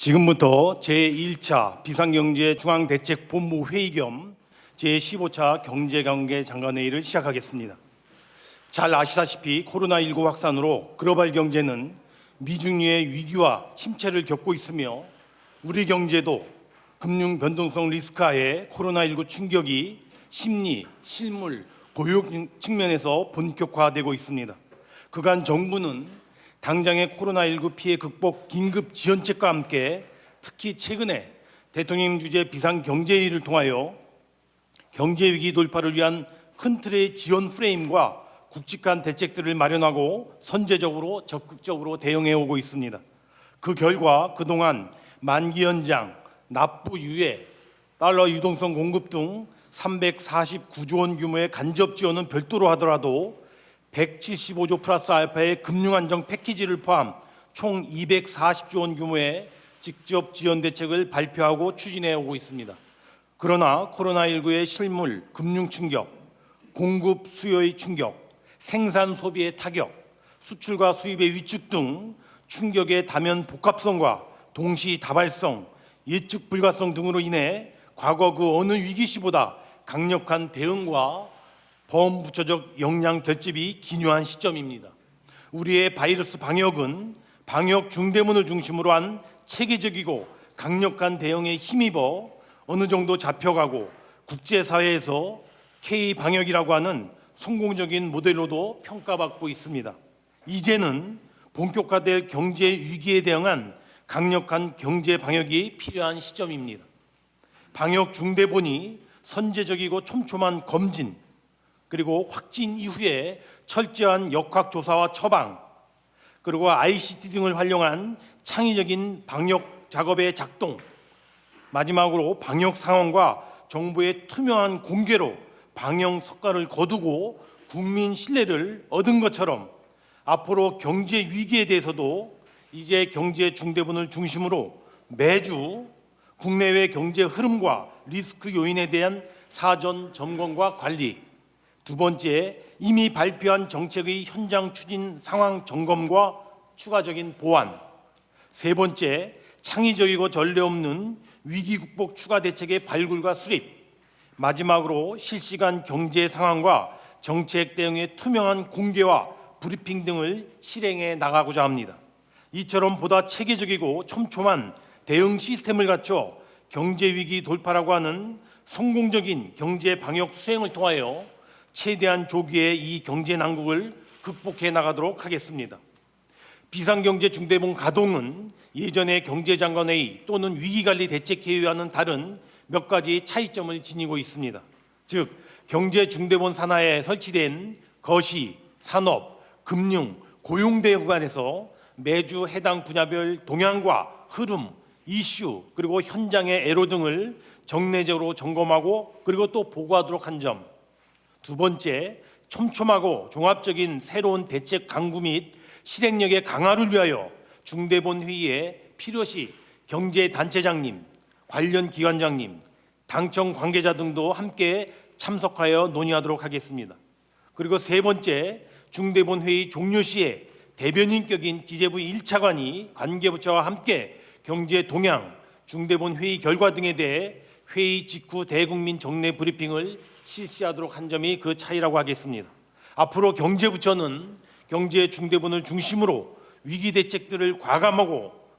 지금부터 제1차 비상경제중앙대책본부 회의 겸 제15차 경제관계 장관회의를 시작하겠습니다. 잘 아시다시피 코로나19 확산으로 글로벌 경제는 미중유의 위기와 침체를 겪고 있으며 우리 경제도 금융 변동성 리스크하에 코로나19 충격이 심리, 실물, 고용 측면에서 본격화되고 있습니다. 그간 정부는 당장의 코로나19 피해 극복 긴급 지원책과 함께 특히 최근에 대통령 주재 비상경제회의를 통하여 경제위기 돌파를 위한 큰 틀의 지원 프레임과 굵직한 대책들을 마련하고 선제적으로 적극적으로 대응해 오고 있습니다. 그 결과 그동안 만기 연장, 납부 유예, 달러 유동성 공급 등 349조 원 규모의 간접 지원은 별도로 하더라도 175조 플러스 알파의 금융안정 패키지를 포함 총 240조 원 규모의 직접 지원 대책을 발표하고 추진해 오고 있습니다. 그러나 코로나19의 실물, 금융 충격, 공급 수요의 충격, 생산 소비의 타격, 수출과 수입의 위축 등 충격의 다면 복합성과 동시 다발성, 예측 불가성 등으로 인해 과거 그 어느 위기 시보다 강력한 대응과 범부처적 역량 결집이 기묘한 시점입니다. 우리의 바이러스 방역은 방역 중대본을 중심으로 한 체계적이고 강력한 대응에 힘입어 어느 정도 잡혀가고 국제사회에서 K방역이라고 하는 성공적인 모델로도 평가받고 있습니다. 이제는 본격화될 경제 위기에 대응한 강력한 경제 방역이 필요한 시점입니다. 방역 중대본이 선제적이고 촘촘한 검진, 그리고 확진 이후에 철저한 역학조사와 처방, 그리고 ICT 등을 활용한 창의적인 방역 작업의 작동, 마지막으로 방역 상황과 정부의 투명한 공개로 방역 성과를 거두고 국민 신뢰를 얻은 것처럼 앞으로 경제 위기에 대해서도 이제 경제 중대본을 중심으로 매주 국내외 경제 흐름과 리스크 요인에 대한 사전 점검과 관리, 두 번째, 이미 발표한 정책의 현장 추진 상황 점검과 추가적인 보완, 세 번째, 창의적이고 전례 없는 위기 극복 추가 대책의 발굴과 수립, 마지막으로 실시간 경제 상황과 정책 대응의 투명한 공개와 브리핑 등을 실행해 나가고자 합니다. 이처럼 보다 체계적이고 촘촘한 대응 시스템을 갖춰 경제 위기 돌파라고 하는 성공적인 경제 방역 수행을 통하여 최대한 조기에 이 경제 난국을 극복해 나가도록 하겠습니다. 비상경제 중대본 가동은 예전의 경제장관회의 또는 위기관리 대책회의와는 다른 몇 가지 차이점을 지니고 있습니다. 즉, 경제중대본 산하에 설치된 거시, 산업, 금융, 고용대 구간에서 매주 해당 분야별 동향과 흐름, 이슈, 그리고 현장의 애로 등을 정례적으로 점검하고 그리고 또 보고하도록 한 점, 두 번째, 촘촘하고 종합적인 새로운 대책 강구 및 실행력의 강화를 위하여 중대본 회의에 필요시 경제단체장님, 관련 기관장님, 당청 관계자 등도 함께 참석하여 논의하도록 하겠습니다. 그리고 세 번째, 중대본 회의 종료 시에 대변인격인 기재부 1차관이 관계부처와 함께 경제 동향, 중대본 회의 결과 등에 대해 회의 직후 대국민 정례 브리핑을 실시하도록 한 점이 그 차이라고 하겠습니다. 앞으로 경제부처는 경제 중대본을 중심으로 위기 대책들을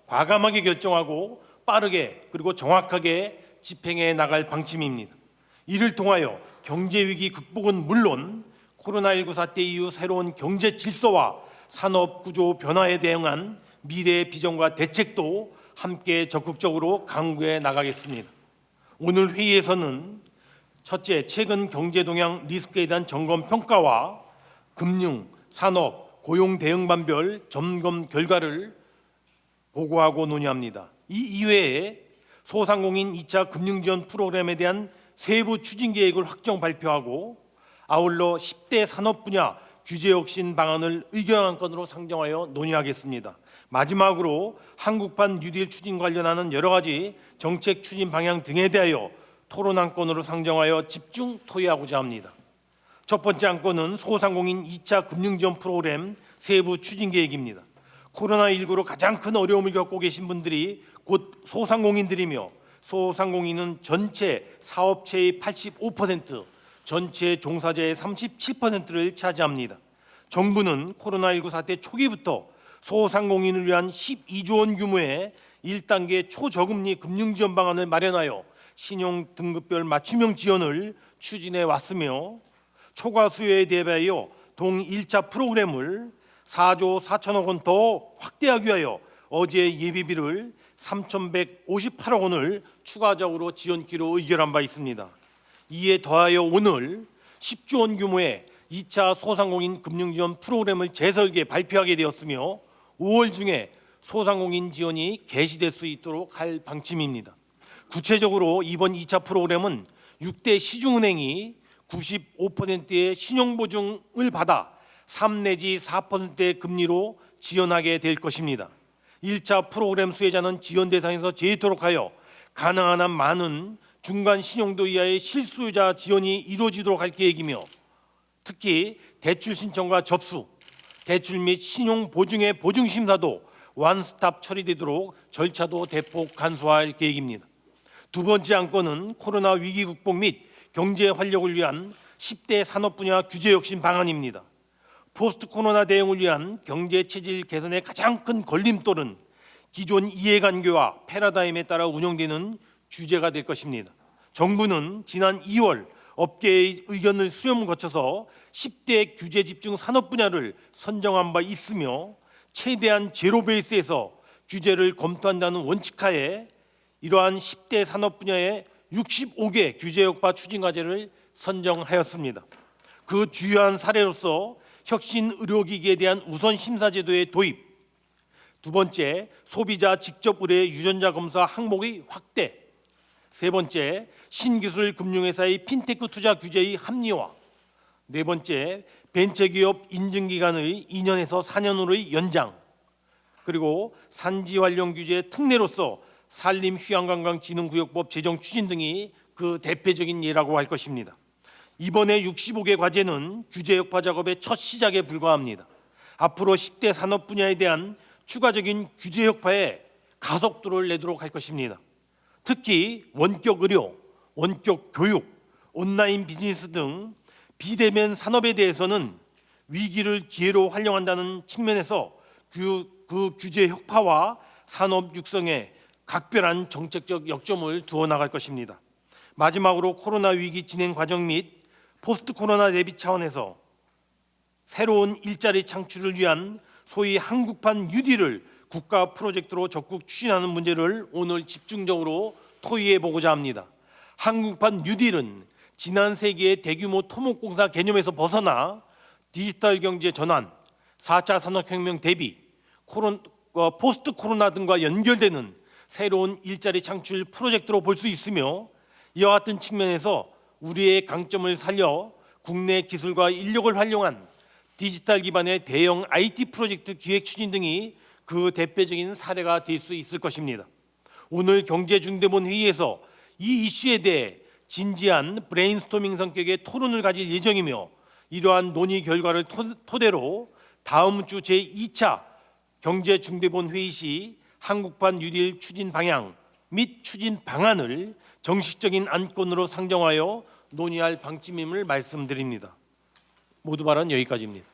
과감하게 결정하고 빠르게 그리고 정확하게 집행해 나갈 방침입니다. 이를 통하여 경제 위기 극복은 물론 코로나19 사태 이후 새로운 경제 질서와 산업 구조 변화에 대응한 미래의 비전과 대책도 함께 적극적으로 강구해 나가겠습니다. 오늘 회의에서는 첫째, 최근 경제 동향 리스크에 대한 점검 평가와 금융, 산업, 고용 대응 반별 점검 결과를 보고하고 논의합니다. 이 이외에 소상공인 2차 금융지원 프로그램에 대한 세부 추진 계획을 확정 발표하고 아울러 10대 산업 분야 규제 혁신 방안을 의견 한 건으로 상정하여 논의하겠습니다. 마지막으로 한국판 뉴딜 추진 관련하는 여러 가지 정책 추진 방향 등에 대하여 토론 안건으로 상정하여 집중 토의하고자 합니다. 첫 번째 안건은 소상공인 2차 금융지원 프로그램 세부 추진 계획입니다. 코로나19로 가장 큰 어려움을 겪고 계신 분들이 곧 소상공인들이며 소상공인은 전체 사업체의 85%, 전체 종사자의 37%를 차지합니다. 정부는 코로나19 사태 초기부터 소상공인을 위한 12조 원 규모의 1단계 초저금리 금융지원 방안을 마련하여 신용 등급별 맞춤형 지원을 추진해 왔으며 초과 수요에 대비하여 동 1차 프로그램을 4조 4천억 원 더 확대하기 위하여 어제 예비비를 3,158억 원을 추가적으로 지원키로 의결한 바 있습니다. 이에 더하여 오늘 10조 원 규모의 2차 소상공인 금융지원 프로그램을 재설계 발표하게 되었으며 5월 중에 소상공인 지원이 개시될 수 있도록 할 방침입니다. 구체적으로 이번 2차 프로그램은 6대 시중은행이 95%의 신용보증을 받아 3 내지 4%의 금리로 지원하게 될 것입니다. 1차 프로그램 수혜자는 지원 대상에서 제외토록 하여 가능한 한 많은 중간 신용도 이하의 실수요자 지원이 이루어지도록 할 계획이며 특히 대출 신청과 접수, 대출 및 신용 보증의 보증 심사도 원스톱 처리되도록 절차도 대폭 간소화할 계획입니다. 두 번째 안건은 코로나 위기 극복 및 경제 활력을 위한 10대 산업 분야 규제 혁신 방안입니다. 포스트 코로나 대응을 위한 경제 체질 개선의 가장 큰 걸림돌은 기존 이해관계와 패러다임에 따라 운영되는 규제가 될 것입니다. 정부는 지난 2월 업계의 의견을 수렴을 거쳐서 10대 규제 집중 산업 분야를 선정한 바 있으며 최대한 제로 베이스에서 규제를 검토한다는 원칙하에 이러한 10대 산업 분야의 65개 규제 효과 추진 과제를 선정하였습니다. 그 주요한 사례로서 혁신 의료기기에 대한 우선 심사 제도의 도입, 두 번째 소비자 직접 의뢰 유전자 검사 항목의 확대, 세 번째 신기술 금융회사의 핀테크 투자 규제의 합리화, 네 번째 벤처기업 인증기간의 2년에서 4년으로의 연장, 그리고 산지 관련 규제 특례로서 산림휴양관광진흥구역법 제정 추진 등이 그 대표적인 예라고 할 것입니다. 이번에 65개 과제는 규제 혁파 작업의 첫 시작에 불과합니다. 앞으로 10대 산업 분야에 대한 추가적인 규제 혁파에 가속도를 내도록 할 것입니다. 특히 원격 의료, 원격 교육, 온라인 비즈니스 등 비대면 산업에 대해서는 위기를 기회로 활용한다는 측면에서 그 규제 혁파와 산업 육성에 각별한 정책적 역점을 두어 나갈 것입니다. 마지막으로 코로나 위기 진행 과정 및 포스트 코로나 대비 차원에서 새로운 일자리 창출을 위한 소위 한국판 뉴딜을 국가 프로젝트로 적극 추진하는 문제를 오늘 집중적으로 토의해 보고자 합니다. 한국판 뉴딜은 지난 세기의 대규모 토목공사 개념에서 벗어나 디지털 경제 전환, 4차 산업혁명 대비, 포스트 코로나 등과 연결되는 새로운 일자리 창출 프로젝트로 볼 수 있으며 이와 같은 측면에서 우리의 강점을 살려 국내 기술과 인력을 활용한 디지털 기반의 대형 IT 프로젝트 기획 추진 등이 그 대표적인 사례가 될 수 있을 것입니다. 오늘 경제중대본 회의에서 이 이슈에 대해 진지한 브레인스토밍 성격의 토론을 가질 예정이며 이러한 논의 결과를 토대로 다음 주 제2차 경제중대본 회의 시 한국판 뉴딜 추진 방향 및 추진 방안을 정식적인 안건으로 상정하여 논의할 방침임을 말씀드립니다. 모두 발언 여기까지입니다.